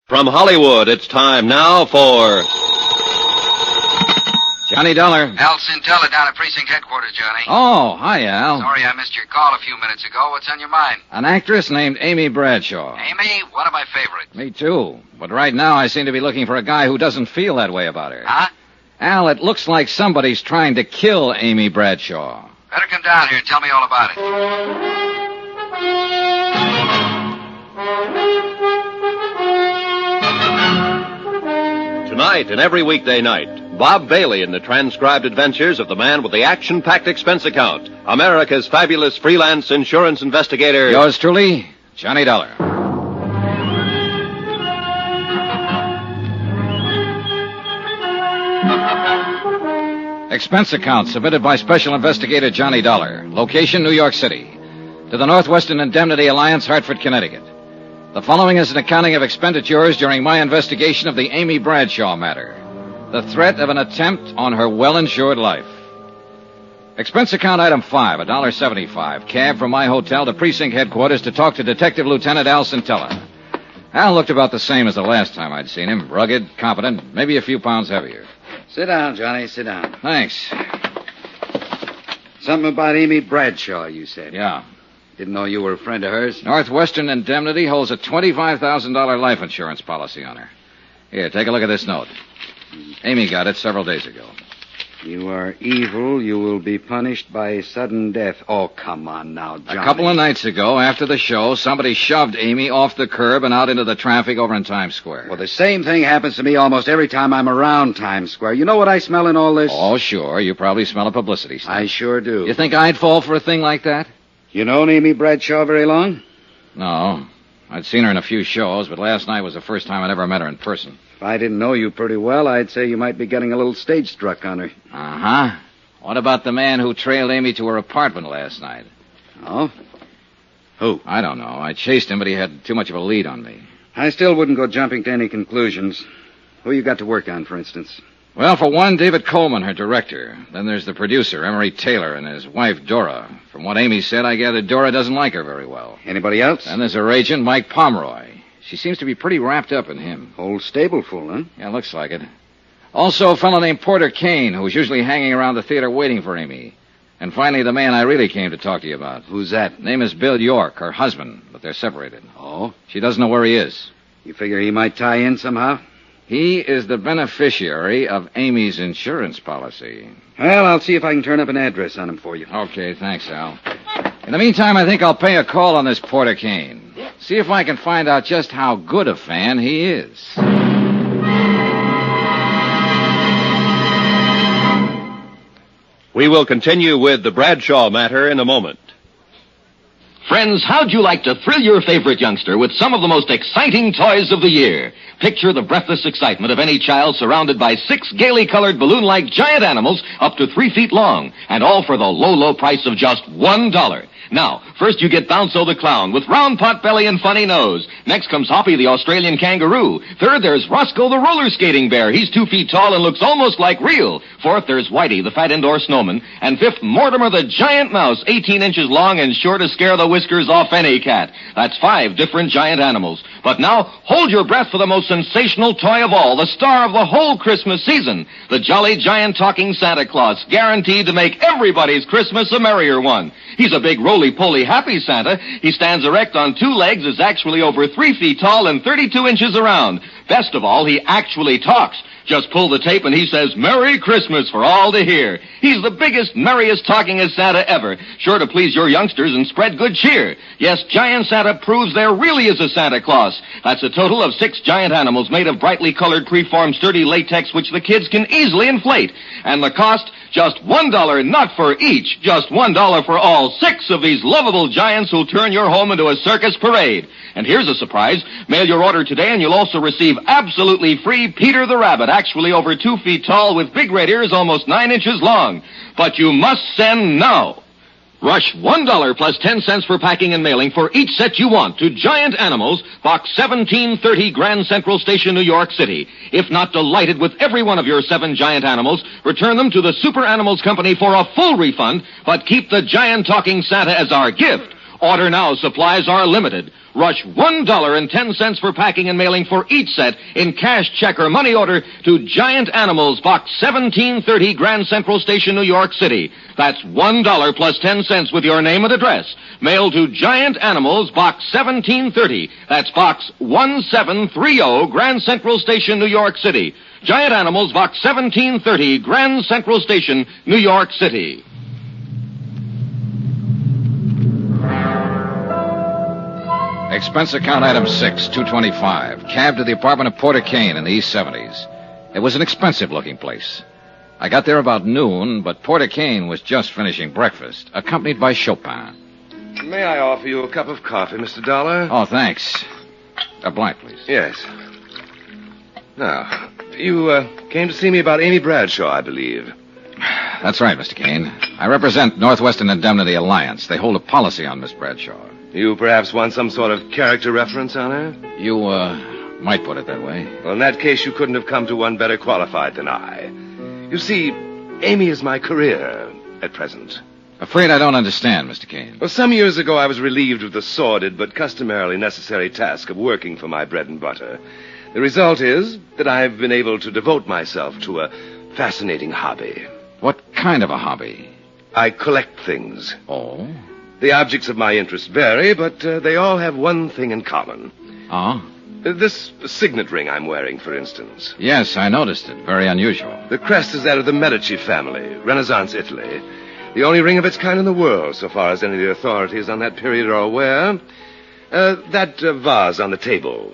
From Hollywood, it's time now for... Johnny Dollar. Al Cintella down at precinct headquarters, Johnny. Oh, hi, Al. Sorry I missed your call a few minutes ago. What's on your mind? An actress named Amy Bradshaw. Amy? One of my favorites. Me too. But right now I seem to be looking for a guy who doesn't feel that way about her. Huh? Al, it looks like somebody's trying to kill Amy Bradshaw. Better come down here and tell me all about it. Tonight and every weekday night, Bob Bailey in the transcribed adventures of the man with the action-packed expense account, America's fabulous freelance insurance investigator. Yours truly, Johnny Dollar. Expense account submitted by Special Investigator Johnny Dollar. Location, New York City. To the Northwestern Indemnity Alliance, Hartford, Connecticut. The following is an accounting of expenditures during my investigation of the Amy Bradshaw matter. The threat of an attempt on her well-insured life. Expense account item 5, $1.75. Cab from my hotel to precinct headquarters to talk to Detective Lieutenant Al Cintella. Al looked about the same as the last time I'd seen him. Rugged, competent, maybe a few pounds heavier. Sit down, Johnny. Sit down. Thanks. Something about Amy Bradshaw, you said. Yeah. Didn't know you were a friend of hers. Northwestern Indemnity holds a $25,000 life insurance policy on her. Here, take a look at this note. Amy got it several days ago. You are evil. You will be punished by sudden death. Oh, come on now, Johnny. A couple of nights ago, after the show, somebody shoved Amy off the curb and out into the traffic over in Times Square. Well, the same thing happens to me almost every time I'm around Times Square. You know what I smell in all this? Oh, sure. You probably smell a publicity stunt. I sure do. You think I'd fall for a thing like that? You known Amy Bradshaw very long? No. I'd seen her in a few shows, but last night was the first time I'd ever met her in person. If I didn't know you pretty well, I'd say you might be getting a little stage struck on her. Uh-huh. What about the man who trailed Amy to her apartment last night? Oh? Who? I don't know. I chased him, but he had too much of a lead on me. I still wouldn't go jumping to any conclusions. Who you got to work on, for instance? Well, for one, David Coleman, her director. Then there's the producer, Emery Taylor, and his wife, Dora. From what Amy said, I gather Dora doesn't like her very well. Anybody else? Then there's her agent, Mike Pomeroy. She seems to be pretty wrapped up in him. Whole stable full, huh? Yeah, looks like it. Also, a fellow named Porter Kane, who's usually hanging around the theater waiting for Amy. And finally, the man I really came to talk to you about. Who's that? Name is Bill York, her husband, but they're separated. Oh? She doesn't know where he is. You figure he might tie in somehow? He is the beneficiary of Amy's insurance policy. Well, I'll see if I can turn up an address on him for you. Okay, thanks, Al. In the meantime, I think I'll pay a call on this Porter Kane. See if I can find out just how good a fan he is. We will continue with the Bradshaw matter in a moment. Friends, how'd you like to thrill your favorite youngster with some of the most exciting toys of the year? Picture the breathless excitement of any child surrounded by 6 gaily colored balloon-like giant animals up to 3 feet long, and all for the low, low price of just $1. Now, first you get Bounco the clown with round pot belly and funny nose. Next comes Hoppy the Australian kangaroo. Third, there's Roscoe the roller skating bear. He's 2 feet tall and looks almost like real. Fourth, there's Whitey the fat indoor snowman. And fifth, Mortimer the giant mouse, 18 inches long and sure to scare the whiskers off any cat. That's 5 different giant animals. But now, hold your breath for the most sensational toy of all, the star of the whole Christmas season, the jolly giant talking Santa Claus, guaranteed to make everybody's Christmas a merrier one. He's a big roly-poly happy Santa. He stands erect on 2 legs, is actually over 3 feet tall and 32 inches around. Best of all, he actually talks. Just pull the tape and he says, "Merry Christmas" for all to hear. He's the biggest, merriest talkingest Santa ever, sure to please your youngsters and spread good cheer. Yes, Giant Santa proves there really is a Santa Claus. That's a total of 6 giant animals made of brightly colored, preformed, sturdy latex which the kids can easily inflate. And the cost, just $1, not for each, just $1 for all 6 of these lovable giants who'll turn your home into a circus parade. And here's a surprise. Mail your order today and you'll also receive absolutely free Peter the Rabbit, actually over 2 feet tall with big red ears almost 9 inches long. But you must send now. Rush $1 plus 10 cents for packing and mailing for each set you want to Giant Animals, Box 1730, Grand Central Station, New York City. If not delighted with every one of your 7 giant animals, return them to the Super Animals Company for a full refund, but keep the giant talking Santa as our gift. Order now. Supplies are limited. Rush $1.10 for packing and mailing for each set in cash, check, or money order to Giant Animals, Box 1730, Grand Central Station, New York City. That's $1 plus 10 cents with your name and address. Mail to Giant Animals, Box 1730. That's Box 1730, Grand Central Station, New York City. Giant Animals, Box 1730, Grand Central Station, New York City. Expense account item 6, $225. Cab to the apartment of Porter Kane in the East 70s. It was an expensive-looking place. I got there about noon, but Porter Kane was just finishing breakfast, accompanied by Chopin. May I offer you a cup of coffee, Mr. Dollar? Oh, thanks. A blank, please. Yes. Now, you came to see me about Amy Bradshaw, I believe. That's right, Mr. Kane. I represent Northwestern Indemnity Alliance. They hold a policy on Miss Bradshaw. You perhaps want some sort of character reference on her? You, might put it that way. Well, in that case, you couldn't have come to one better qualified than I. You see, Amy is my career at present. Afraid I don't understand, Mr. Kane. Well, some years ago, I was relieved of the sordid but customarily necessary task of working for my bread and butter. The result is that I've been able to devote myself to a fascinating hobby. What kind of a hobby? I collect things. Oh? The objects of my interest vary, but they all have one thing in common. Oh? This signet ring I'm wearing, for instance. Yes, I noticed it. Very unusual. The crest is that of the Medici family, Renaissance Italy. The only ring of its kind in the world, so far as any of the authorities on that period are aware. That vase on the table,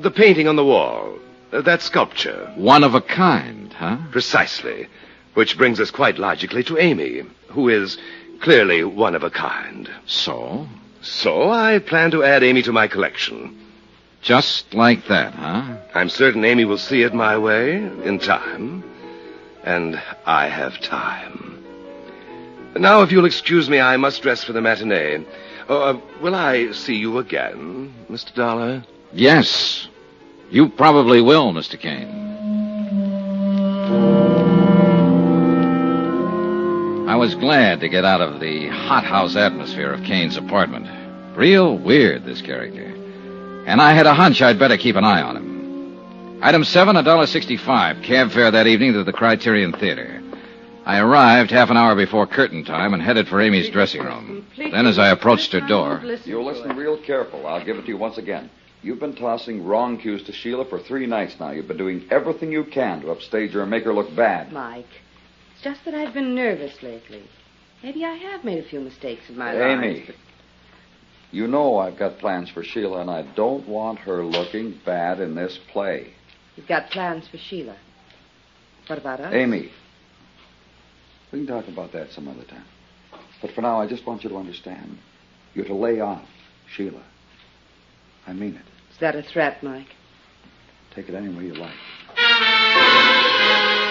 the painting on the wall, that sculpture. One of a kind, huh? Precisely. Which brings us quite logically to Amy, who is clearly one of a kind. So? So I plan to add Amy to my collection. Just like that, huh? I'm certain Amy will see it my way in time. And I have time. Now, if you'll excuse me, I must dress for the matinee. Will I see you again, Mr. Dollar? Yes. You probably will, Mr. Kane. I was glad to get out of the hothouse atmosphere of Kane's apartment. Real weird, this character. And I had a hunch I'd better keep an eye on him. Item 7, $1.65. Cab fare that evening to the Criterion Theater. I arrived half an hour before curtain time and headed for Amy's dressing room. Then as I approached her door... You'll listen real careful. I'll give it to you once again. You've been tossing wrong cues to Sheila for 3 nights now. You've been doing everything you can to upstage her and make her look bad. Mike, it's just that I've been nervous lately. Maybe I have made a few mistakes in my life. Amy, you know I've got plans for Sheila, and I don't want her looking bad in this play. You've got plans for Sheila. What about us? Amy, we can talk about that some other time. But for now, I just want you to understand. You're to lay off Sheila. I mean it. Is that a threat, Mike? Take it any way you like.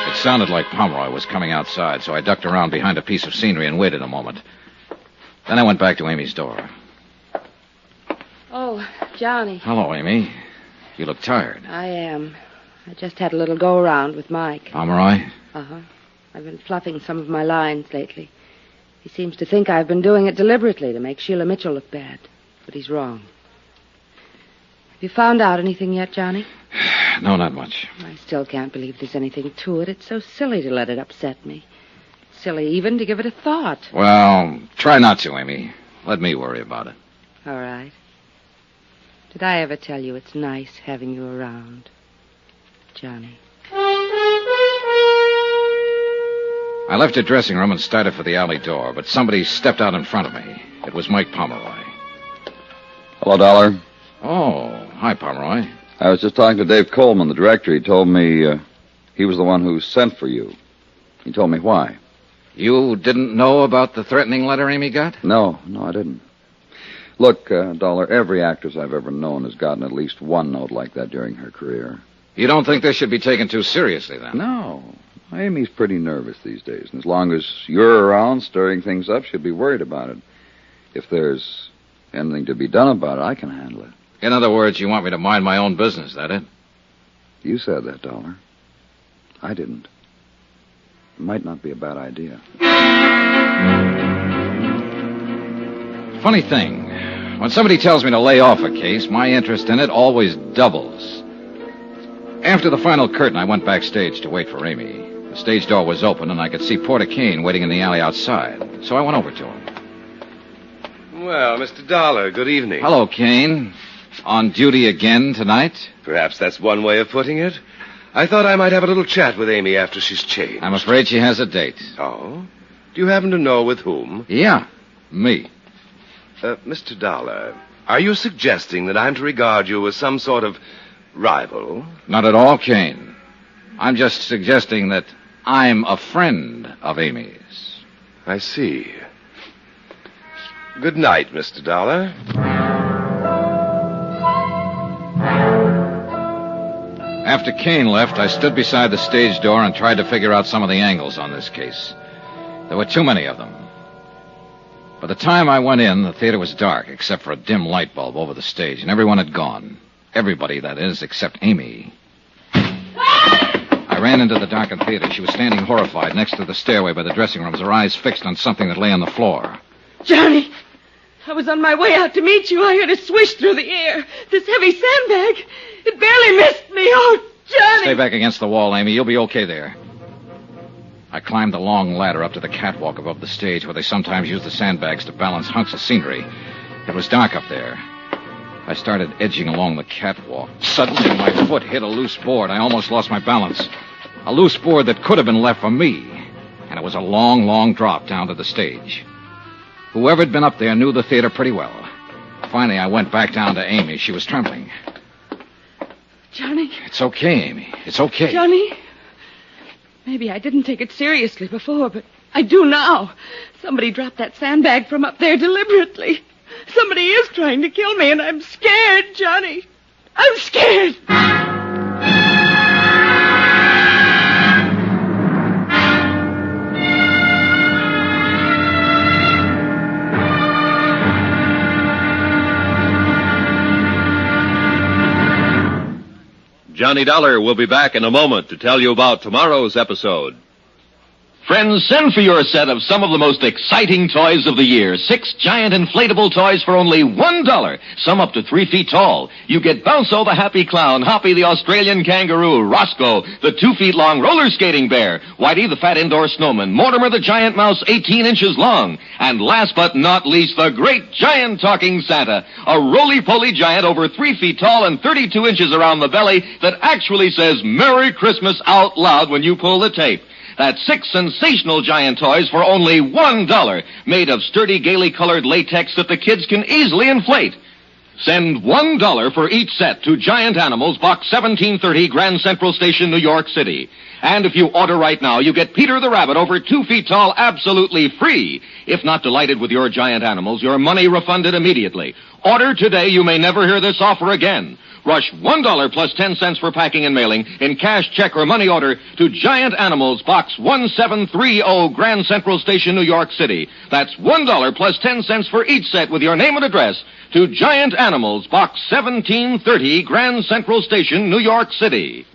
It sounded like Pomeroy was coming outside, so I ducked around behind a piece of scenery and waited a moment. Then I went back to Amy's door. Oh, Johnny. Hello, Amy. You look tired. I am. I just had a little go-around with Mike. Pomeroy? Uh-huh. I've been fluffing some of my lines lately. He seems to think I've been doing it deliberately to make Sheila Mitchell look bad. But he's wrong. Have you found out anything yet, Johnny? No, not much. I still can't believe there's anything to it. It's so silly to let it upset me. Silly even to give it a thought. Well, try not to, Amy. Let me worry about it. All right. Did I ever tell you it's nice having you around, Johnny? I left her dressing room and started for the alley door, but somebody stepped out in front of me. It was Mike Pomeroy. Hello, Dollar. Oh, hi, Pomeroy. I was just talking to Dave Coleman, the director. He told me he was the one who sent for you. He told me why. You didn't know about the threatening letter Amy got? No, I didn't. Look, Dollar, every actress I've ever known has gotten at least one note like that during her career. You don't think this should be taken too seriously, then? No. Amy's pretty nervous these days, and as long as you're around stirring things up, she'll be worried about it. If there's anything to be done about it, I can handle it. In other words, you want me to mind my own business, that it? You said that, Dollar. I didn't. It might not be a bad idea. Funny thing. When somebody tells me to lay off a case, my interest in it always doubles. After the final curtain, I went backstage to wait for Amy. The stage door was open, and I could see Porter Kane waiting in the alley outside. So I went over to him. Well, Mr. Dollar, good evening. Hello, Kane. On duty again tonight? Perhaps that's one way of putting it. I thought I might have a little chat with Amy after she's changed. I'm afraid she has a date. Oh? Do you happen to know with whom? Yeah, me. Mr. Dollar, are you suggesting that I'm to regard you as some sort of rival? Not at all, Kane. I'm just suggesting that I'm a friend of Amy's. I see. Good night, Mr. Dollar. After Kane left, I stood beside the stage door and tried to figure out some of the angles on this case. There were too many of them. By the time I went in, the theater was dark, except for a dim light bulb over the stage, and everyone had gone. Everybody, that is, except Amy. I ran into the darkened theater. She was standing horrified next to the stairway by the dressing rooms, her eyes fixed on something that lay on the floor. Johnny, I was on my way out to meet you. I heard it swish through the air. This heavy sandbag, it barely missed me. Oh, Johnny! Stay back against the wall, Amy. You'll be okay there. I climbed the long ladder up to the catwalk above the stage where they sometimes use the sandbags to balance hunks of scenery. It was dark up there. I started edging along the catwalk. Suddenly, my foot hit a loose board. I almost lost my balance. A loose board that could have been left for me. And it was a long, long drop down to the stage. Whoever had been up there knew the theater pretty well. Finally, I went back down to Amy. She was trembling. Johnny? It's okay, Amy. It's okay. Johnny? Maybe I didn't take it seriously before, but I do now. Somebody dropped that sandbag from up there deliberately. Somebody is trying to kill me, and I'm scared, Johnny. I'm scared. Johnny Dollar will be back in a moment to tell you about tomorrow's episode. Friends, send for your set of some of the most exciting toys of the year. 6 giant inflatable toys for only $1. Some up to 3 feet tall. You get Bounso the Happy Clown, Hoppy the Australian Kangaroo, Roscoe the 2 feet long roller skating bear, Whitey the fat indoor snowman, Mortimer the giant mouse 18 inches long, and last but not least, the great giant talking Santa, a roly-poly giant over 3 feet tall and 32 inches around the belly that actually says Merry Christmas out loud when you pull the tape. That's 6 sensational giant toys for only $1, made of sturdy, gaily colored latex that the kids can easily inflate. Send $1 for each set to Giant Animals, Box 1730, Grand Central Station, New York City. And if you order right now, you get Peter the Rabbit over 2 feet tall absolutely free. If not delighted with your giant animals, your money refunded immediately. Order today. You may never hear this offer again. Rush $1 plus 10 cents for packing and mailing in cash, check, or money order to Giant Animals, Box 1730, Grand Central Station, New York City. That's $1 plus 10 cents for each set with your name and address to Giant Animals, Box 1730, Grand Central Station, New York City.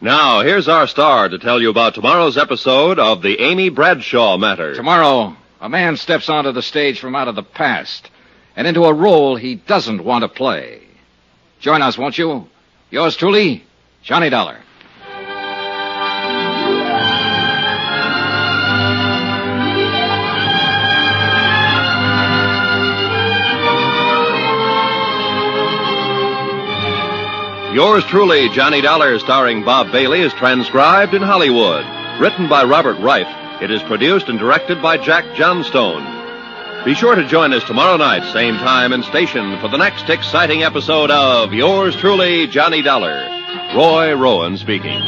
Now, here's our star to tell you about tomorrow's episode of the Amy Bradshaw Matter. Tomorrow, a man steps onto the stage from out of the past and into a role he doesn't want to play. Join us, won't you? Yours truly, Johnny Dollar. Yours truly, Johnny Dollar, starring Bob Bailey, is transcribed in Hollywood. Written by Robert Reif, it is produced and directed by Jack Johnstone. Be sure to join us tomorrow night, same time and station, for the next exciting episode of Yours truly, Johnny Dollar. Roy Rowan speaking.